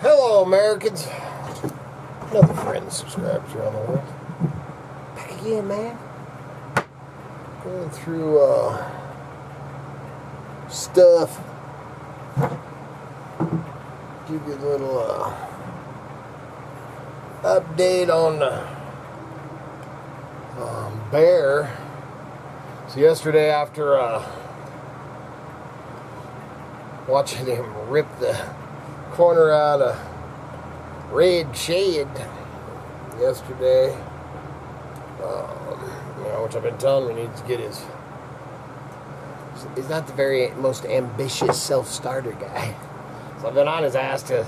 Hello, Americans. Another friend and subscriber around the world. Back again, man. Going through stuff. Give you a little update on the bear. So yesterday, after watching him rip the corner out of red shed yesterday, which I've been telling him he needs to get his. He's not the very most ambitious self-starter guy. So I've been on his ass to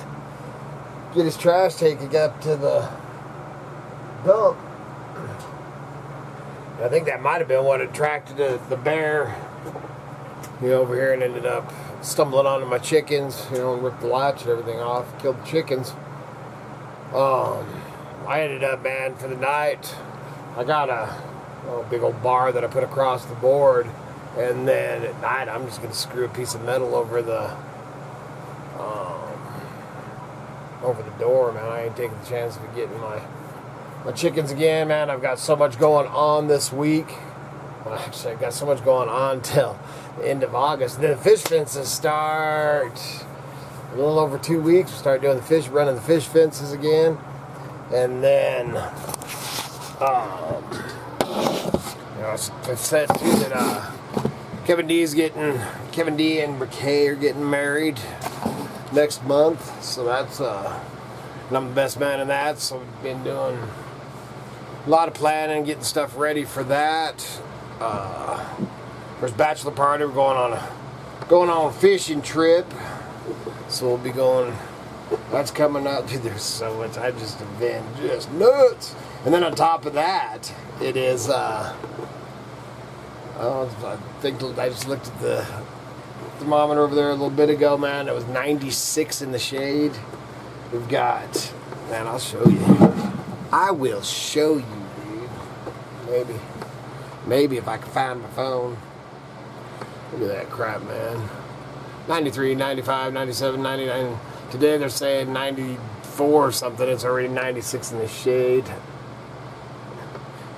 get his trash taken up to the dump. And I think that might have been what attracted the bear, over here, and ended up stumbling onto my chickens, and ripped the latch and everything off, killed the chickens. I ended up, man, for the night, I got a big old bar that I put across the board, and then at night I'm just going to screw a piece of metal over the door, man. I ain't taking the chance of getting my chickens again, man. I've got so much going on this week. Well, actually, I've got so much going on till the end of August. And then the fish fences start a little over 2 weeks. We start doing running the fish fences again. And then, I've said too that Kevin D and Briquet are getting married next month. So that's, and I'm the best man in that. So we've been doing a lot of planning, getting stuff ready for that. First bachelor party, we're going on a fishing trip, so we'll be going. That's coming up. Dude, there's so much. I just have been just nuts. And then on top of that, it is. I think I just looked at the thermometer over there a little bit ago, man. It was 96 in the shade. We've got. Man, I'll show you. I will show you, dude. Maybe if I can find my phone. Look at that crap, man. 93, 95, 97, 99. Today they're saying 94 or something. It's already 96 in the shade.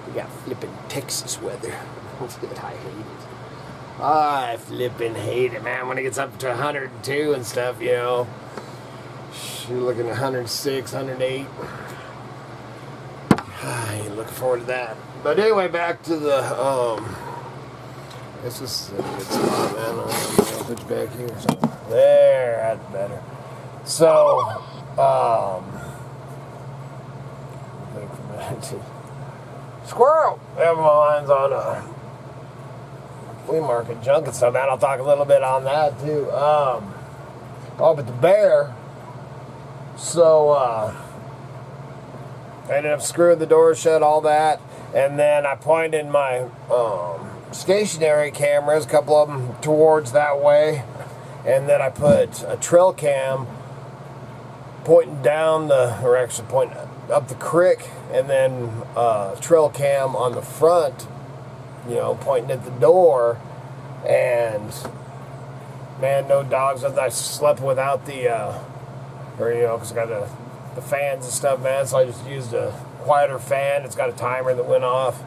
We got flipping Texas weather. I hate it. I flipping hate it, man. When it gets up to 102 and stuff, you're looking at 106, 108. I ain't looking forward to that. But anyway, back to the, this is a good spot, man. I'll put you back here. There, that's better. So, squirrel! Everyone's on a flea market junk and stuff, man. I'll talk a little bit on that, too. But the bear, so, I ended up screwing the door shut, all that. And then I pointed my stationary cameras, a couple of them towards that way. And then I put a trail cam pointing pointing up the creek. And then trail cam on the front, pointing at the door. And, man, no dogs. I slept without the, because I got the fans and stuff, man. So I just used a quieter fan. It's got a timer that went off,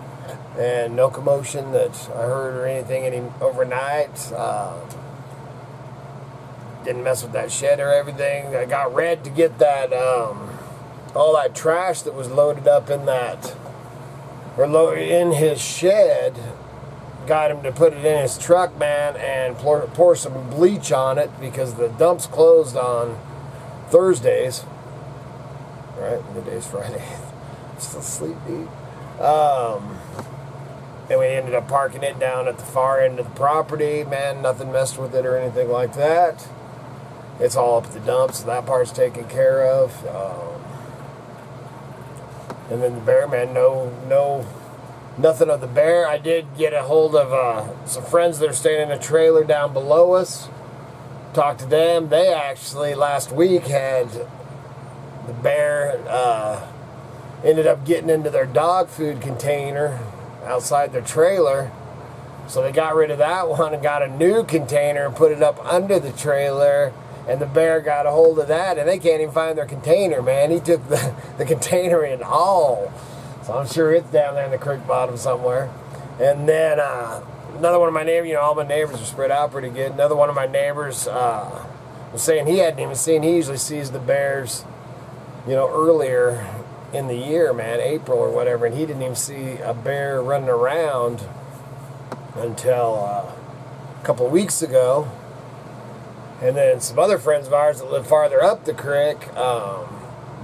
and no commotion that I heard or anything overnight. Didn't mess with that shed or everything. I got Red to get that all that trash that was loaded up in in his shed. Got him to put it in his truck, man, and pour some bleach on it because the dump's closed on Thursdays. Right, today's Friday. I'm still asleep, dude. And we ended up parking it down at the far end of the property. Man, nothing messed with it or anything like that. It's all up at the dump, so that part's taken care of. And then the bear, man, nothing of the bear. I did get a hold of some friends that are staying in a trailer down below us. Talked to them. They actually last week had the bear ended up getting into their dog food container outside their trailer. So they got rid of that one and got a new container and put it up under the trailer. And the bear got a hold of that, and they can't even find their container, man. He took the container and all. So I'm sure it's down there in the Crick Bottom somewhere. And then another one of my neighbors, you know, all my neighbors are spread out pretty good. Another one of my neighbors was saying he hadn't even seen, he usually sees the bears, you know, earlier in the year, man, April or whatever, and he didn't even see a bear running around until a couple of weeks ago. And then some other friends of ours that live farther up the creek,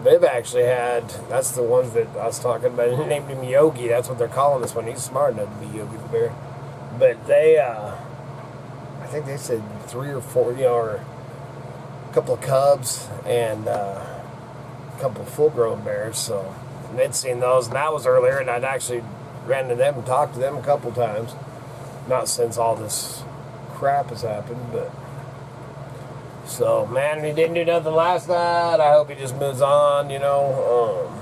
they've actually had, that's the ones that I was talking about, they named him Yogi, that's what they're calling this one. He's smart enough to be Yogi the bear. But they, I think they said 3 or 4, you know, or a couple of cubs and a couple of full-grown bears. So they'd seen those, and that was earlier, and I'd actually ran to them and talked to them a couple times. Not since all this crap has happened, but... So, man, he didn't do nothing last night. I hope he just moves on, you know.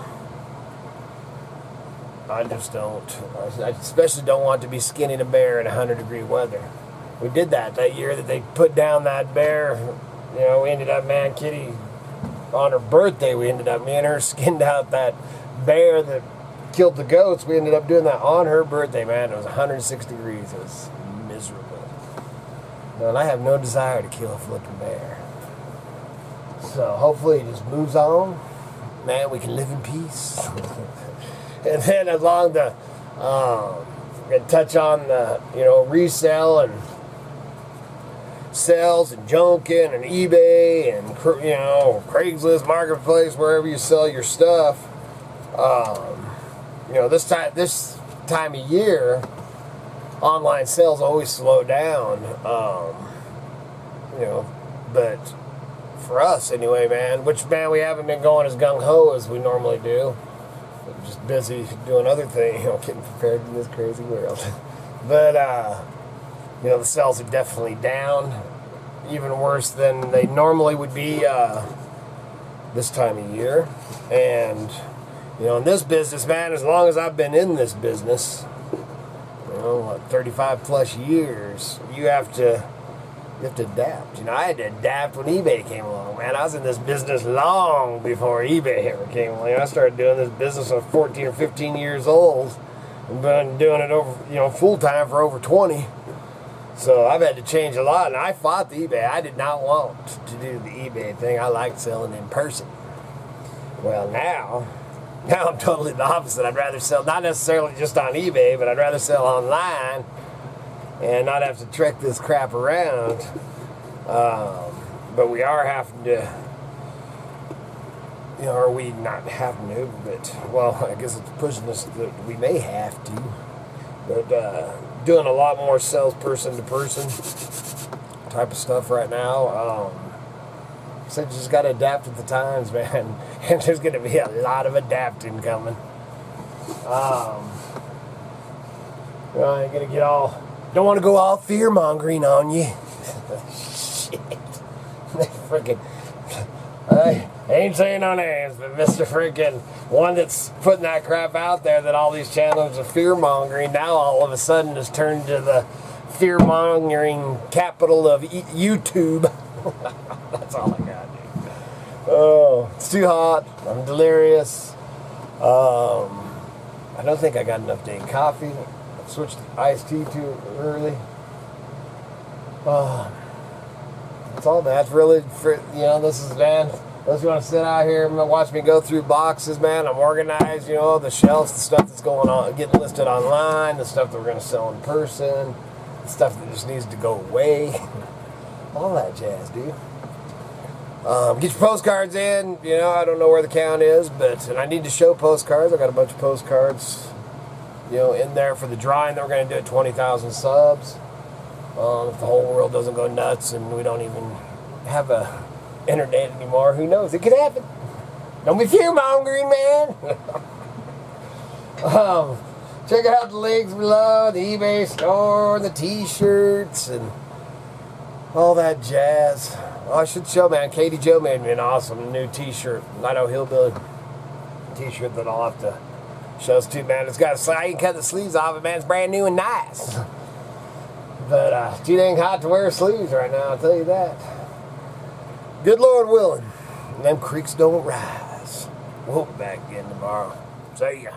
I just don't. I especially don't want to be skinning a bear in 100-degree weather. We did that year that they put down that bear. You know, we ended up, man, Kitty, on her birthday, me and her skinned out that bear that killed the goats. We ended up doing that on her birthday, man. It was 106 degrees. It was miserable. And I have no desire to kill a flipping bear. So hopefully he just moves on. Man, we can live in peace. And then along the, and touch on the, you know, resell and sales and junking and eBay and, you know, Craigslist, Marketplace, wherever you sell your stuff. You know, this time of year, online sales always slow down, you know, but for us anyway, man, which, man, we haven't been going as gung-ho as we normally do. We're just busy doing other things, you know, getting prepared in this crazy world. But, you know, the sales are definitely down, even worse than they normally would be this time of year. And, you know, in this business, man, as long as I've been in this business, you know, what, 35 plus years, you have to adapt. You know, I had to adapt when eBay came along, man. I was in this business long before eBay ever came along. I started doing this business when I was 14 or 15 years old and been doing it over, you know, full time for over 20. So I've had to change a lot, and I fought the eBay. I did not want to do the eBay thing. I liked selling in person. Well, now I'm totally the opposite. I'd rather sell, not necessarily just on eBay, but I'd rather sell online and not have to trek this crap around. But we are having to, you know, or we not having to, but, well, I guess it's pushing us that we may have to. But doing a lot more sales person-to-person type of stuff right now. So you just got to adapt with the times, man. And there's going to be a lot of adapting coming. You know, I ain't going to get all... Don't want to go all fear-mongering on you. Shit. Freaking... I ain't saying no names, but Mr. freaking one that's putting that crap out there that all these channels are fear-mongering, now all of a sudden has turned to the fear-mongering capital of YouTube. That's all I got, dude. Oh, it's too hot. I'm delirious. I don't think I got enough dang coffee. I switched to iced tea too early. That's all, man. That's really, you know, this is, man, unless you want to sit out here and watch me go through boxes, man, I'm organized, you know, the shelves, the stuff that's going on, getting listed online, the stuff that we're going to sell in person, the stuff that just needs to go away. All that jazz, dude. Get your postcards in. You know, I don't know where the count is, and I need to show postcards. I got a bunch of postcards, you know, in there for the drawing that we're going to do at 20,000 subs. If the whole world doesn't go nuts and we don't even have a internet anymore, who knows? It could happen. Don't be fear-mongering, man. Check out the links below, the eBay store, the t-shirts, and all that jazz. Oh, I should show, man. Katie Jo made me an awesome new t-shirt, Idaho Hillbilly t-shirt that I'll have to show us too, man. It's got I can cut the sleeves off it, man. It's brand new and nice. But too dang hot to wear sleeves right now, I'll tell you that. good Lord willing, them creeks don't rise. We'll be back again tomorrow. See ya.